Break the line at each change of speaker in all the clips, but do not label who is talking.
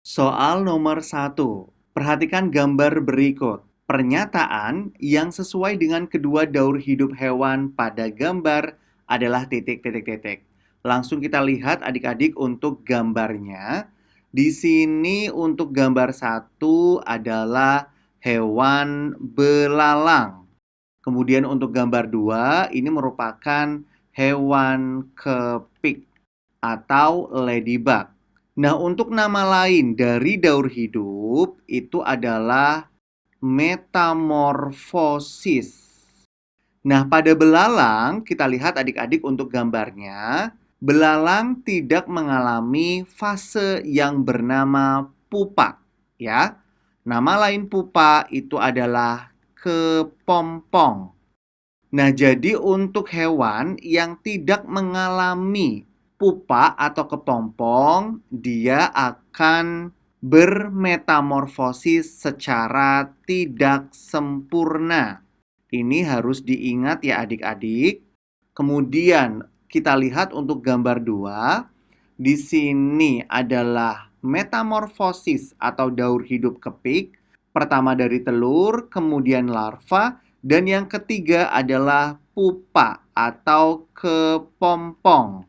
Soal nomor 1. Perhatikan gambar berikut. Pernyataan yang sesuai dengan kedua daur hidup hewan pada gambar adalah titik, titik, titik. Langsung kita lihat adik-adik untuk gambarnya. Di sini untuk gambar 1 adalah hewan belalang. Kemudian untuk gambar 2 ini merupakan hewan kepik atau ladybug. Nah, untuk nama lain dari daur hidup itu adalah metamorfosis. Nah, pada belalang kita lihat adik-adik untuk gambarnya, belalang tidak mengalami fase yang bernama pupa, ya. Nama lain pupa itu adalah kepompong. Nah, jadi untuk hewan yang tidak mengalami pupa atau kepompong, dia akan bermetamorfosis secara tidak sempurna. Ini harus diingat ya adik-adik. Kemudian kita lihat untuk gambar 2. Di sini adalah metamorfosis atau daur hidup kepik. Pertama dari telur, kemudian larva, dan yang ketiga adalah pupa atau kepompong.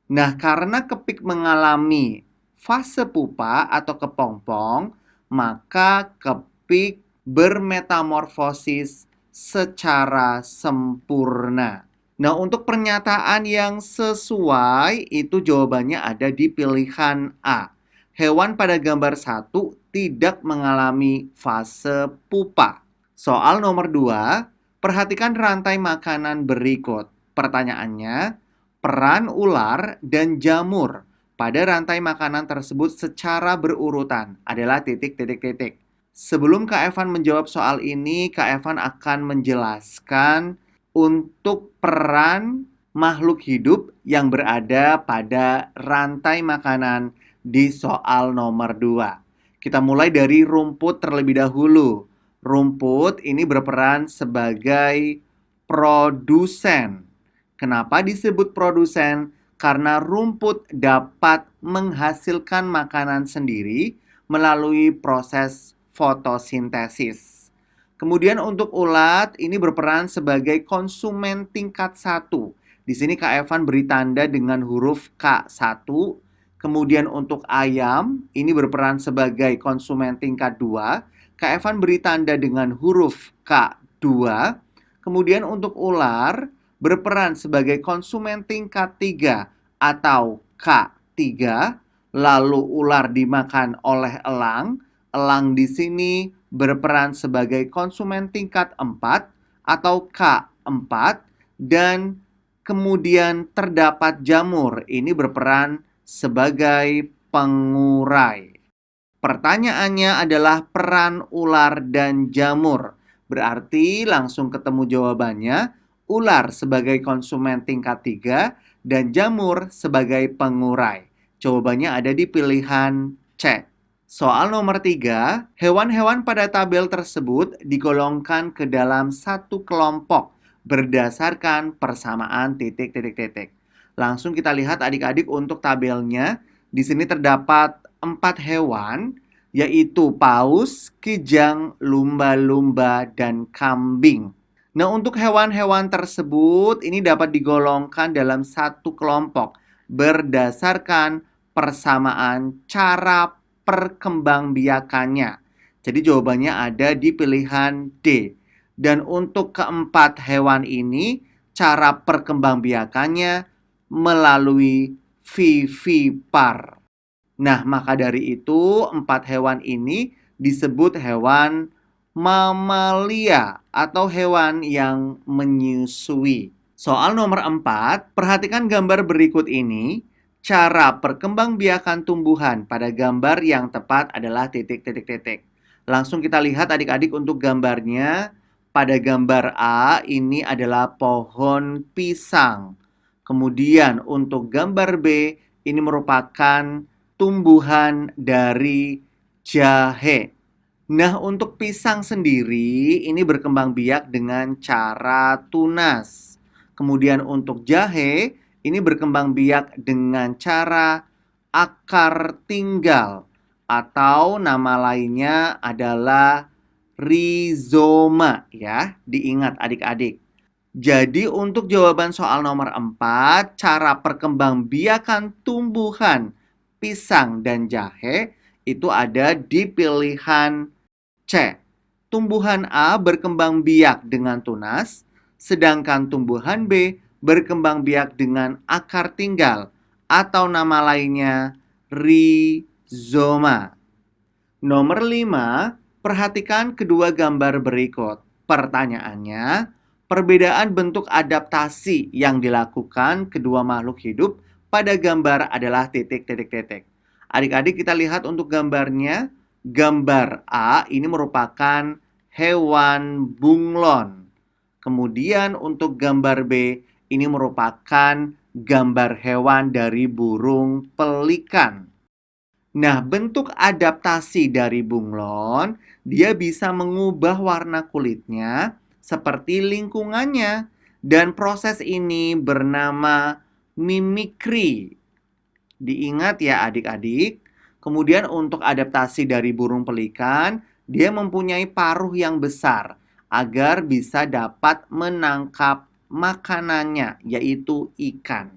Nah, karena kepik mengalami fase pupa atau kepompong, maka kepik bermetamorfosis secara sempurna. Nah, untuk pernyataan yang sesuai itu jawabannya ada di pilihan A. Hewan pada gambar 1 tidak mengalami fase pupa. Soal nomor 2, perhatikan rantai makanan berikut. Pertanyaannya, peran ular dan jamur pada rantai makanan tersebut secara berurutan adalah titik, titik, titik. Sebelum Kak Evan menjawab soal ini, Kak Evan akan menjelaskan untuk peran makhluk hidup yang berada pada rantai makanan di soal nomor 2. Kita mulai dari rumput terlebih dahulu. Rumput ini berperan sebagai produsen. Kenapa disebut produsen? Karena rumput dapat menghasilkan makanan sendiri melalui proses fotosintesis. Kemudian untuk ulat ini berperan sebagai konsumen tingkat 1. Di sini Kak Evan beri tanda dengan huruf K1. Kemudian untuk ayam ini berperan sebagai konsumen tingkat 2. Kak Evan beri tanda dengan huruf K2. Kemudian untuk ular berperan sebagai konsumen tingkat 3 atau K3. Lalu ular dimakan oleh elang. Elang di sini berperan sebagai konsumen tingkat 4 atau K4, dan kemudian terdapat jamur ini berperan sebagai pengurai. Pertanyaannya adalah peran ular dan jamur. Berarti langsung ketemu jawabannya, ular sebagai konsumen tingkat 3 dan jamur sebagai pengurai. Jawabannya ada di pilihan C. Soal nomor 3, hewan-hewan pada tabel tersebut digolongkan ke dalam satu kelompok berdasarkan persamaan titik, titik, titik. Langsung kita lihat adik-adik untuk tabelnya. Di sini terdapat 4 hewan, yaitu paus, kijang, lumba-lumba, dan kambing. Nah, untuk hewan-hewan tersebut ini dapat digolongkan dalam satu kelompok berdasarkan persamaan cara perkembangbiakannya. Jadi jawabannya ada di pilihan D. Dan untuk keempat hewan ini, cara perkembangbiakannya melalui vivipar. Nah, maka dari itu 4 hewan ini disebut hewan mamalia atau hewan yang menyusui. Soal nomor 4, perhatikan gambar berikut ini. Cara perkembangbiakan tumbuhan pada gambar yang tepat adalah titik, titik, titik. Langsung kita lihat adik-adik untuk gambarnya. Pada gambar A ini adalah pohon pisang. Kemudian untuk gambar B ini merupakan tumbuhan dari jahe. Nah, untuk pisang sendiri ini berkembang biak dengan cara tunas. Kemudian untuk jahe, ini berkembang biak dengan cara akar tinggal atau nama lainnya adalah rizoma ya. Diingat adik-adik. Jadi untuk jawaban soal nomor 4, cara perkembangbiakan tumbuhan pisang dan jahe itu ada di pilihan C. Tumbuhan A berkembang biak dengan tunas, sedangkan tumbuhan B berkembang biak dengan akar tinggal atau nama lainnya rizoma. Nomor 5, perhatikan kedua gambar berikut. Pertanyaannya, perbedaan bentuk adaptasi yang dilakukan kedua makhluk hidup pada gambar adalah titik. Adik-adik kita lihat untuk gambarnya. Gambar A ini merupakan hewan bunglon. Kemudian untuk gambar B ini merupakan gambar hewan dari burung pelikan. Nah, bentuk adaptasi dari bunglon, dia bisa mengubah warna kulitnya seperti lingkungannya. Dan proses ini bernama mimikri. Diingat ya adik-adik. Kemudian untuk adaptasi dari burung pelikan, dia mempunyai paruh yang besar agar bisa dapat menangkap makanannya, yaitu ikan.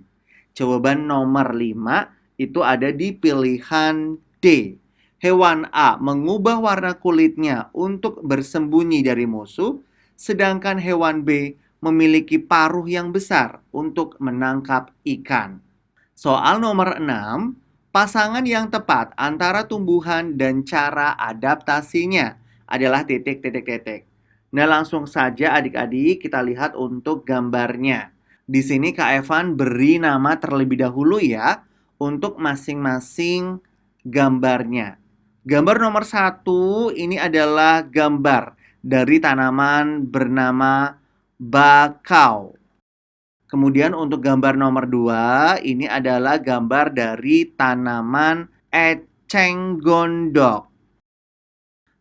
Jawaban nomor 5 itu ada di pilihan D. Hewan A mengubah warna kulitnya untuk bersembunyi dari musuh, sedangkan hewan B memiliki paruh yang besar untuk menangkap ikan. Soal nomor 6, pasangan yang tepat antara tumbuhan dan cara adaptasinya adalah titik. Nah, langsung saja adik-adik kita lihat untuk gambarnya. Di sini Kak Evan beri nama terlebih dahulu ya untuk masing-masing gambarnya. Gambar nomor 1 ini adalah gambar dari tanaman bernama bakau. Kemudian untuk gambar nomor 2, ini adalah gambar dari tanaman eceng gondok.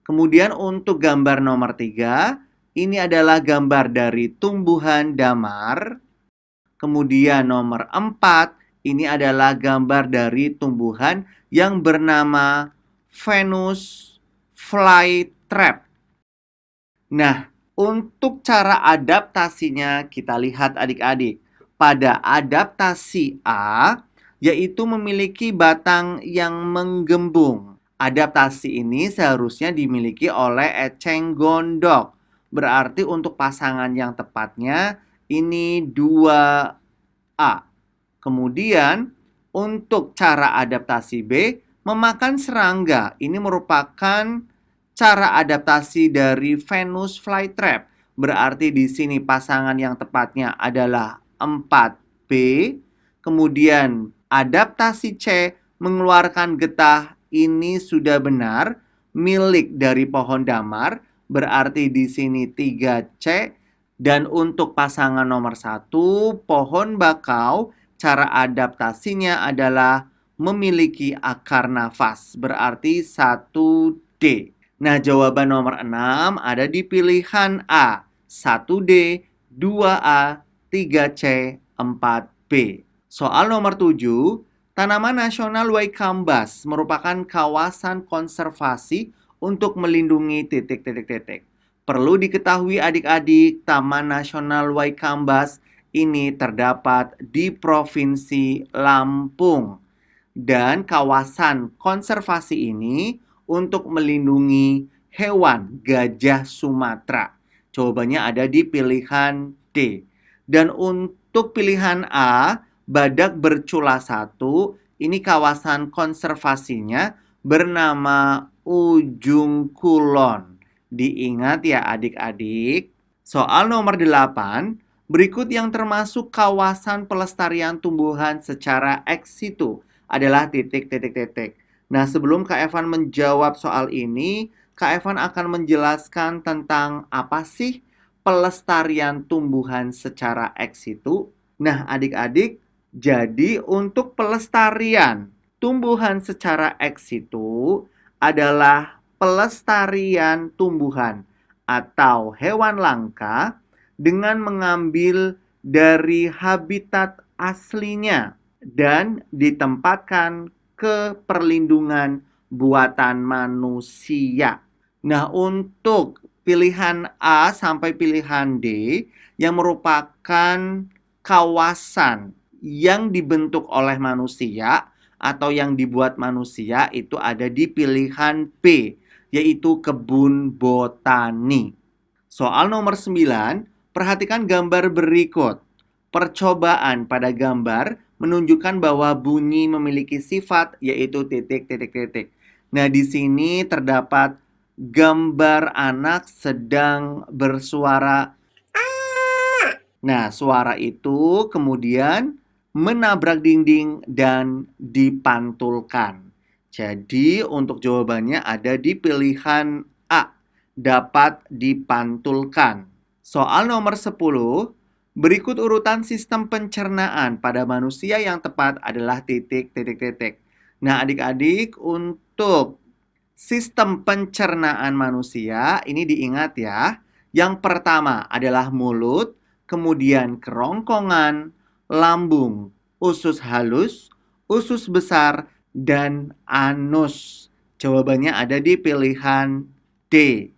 Kemudian untuk gambar nomor 3, ini adalah gambar dari tumbuhan damar. Kemudian nomor 4, ini adalah gambar dari tumbuhan yang bernama Venus flytrap. Nah, untuk cara adaptasinya kita lihat adik-adik. Pada adaptasi A, yaitu memiliki batang yang menggembung. Adaptasi ini seharusnya dimiliki oleh eceng gondok. Berarti untuk pasangan yang tepatnya ini 2A. Kemudian untuk cara adaptasi B, memakan serangga. Ini merupakan cara adaptasi dari Venus flytrap. Berarti di sini pasangan yang tepatnya adalah 4B. Kemudian adaptasi C, mengeluarkan getah. Ini sudah benar milik dari pohon damar. Berarti di sini 3C. Dan untuk pasangan nomor 1, pohon bakau, cara adaptasinya adalah memiliki akar nafas. Berarti 1D. Nah, jawaban nomor 6 ada di pilihan A, 1D, 2A, 3C, 4B. Soal nomor 7, Tanaman Nasional Waikambas merupakan kawasan konservasi untuk melindungi titik. Perlu diketahui adik-adik, Taman Nasional Waikambas ini terdapat di Provinsi Lampung. Dan kawasan konservasi ini untuk melindungi hewan gajah Sumatera. Jawabannya ada di pilihan D. Dan untuk pilihan A, badak bercula 1, ini kawasan konservasinya bernama Ujung Kulon. Diingat ya adik-adik. Soal nomor 8, berikut yang termasuk kawasan pelestarian tumbuhan secara ex situ adalah titik. Nah, sebelum Kak Evan menjawab soal ini, Kak Evan akan menjelaskan tentang apa sih pelestarian tumbuhan secara ex situ. Nah, adik-adik, jadi untuk pelestarian tumbuhan secara ex situ adalah pelestarian tumbuhan atau hewan langka dengan mengambil dari habitat aslinya dan ditempatkan ke perlindungan buatan manusia. Nah, untuk pilihan A sampai pilihan D yang merupakan kawasan yang dibentuk oleh manusia atau yang dibuat manusia itu ada di pilihan B, yaitu kebun botani. Soal nomor 9, perhatikan gambar berikut. Percobaan pada gambar menunjukkan bahwa bunyi memiliki sifat yaitu titik, titik, titik. Nah, di sini terdapat gambar anak sedang bersuara. Nah, suara itu kemudian menabrak dinding dan dipantulkan. Jadi, untuk jawabannya ada di pilihan A, dapat dipantulkan. Soal nomor 10, berikut urutan sistem pencernaan pada manusia yang tepat adalah titik, titik, titik. Nah, adik-adik, untuk sistem pencernaan manusia, ini diingat ya. Yang pertama adalah mulut, kemudian kerongkongan, lambung, usus halus, usus besar, dan anus. Jawabannya ada di pilihan D.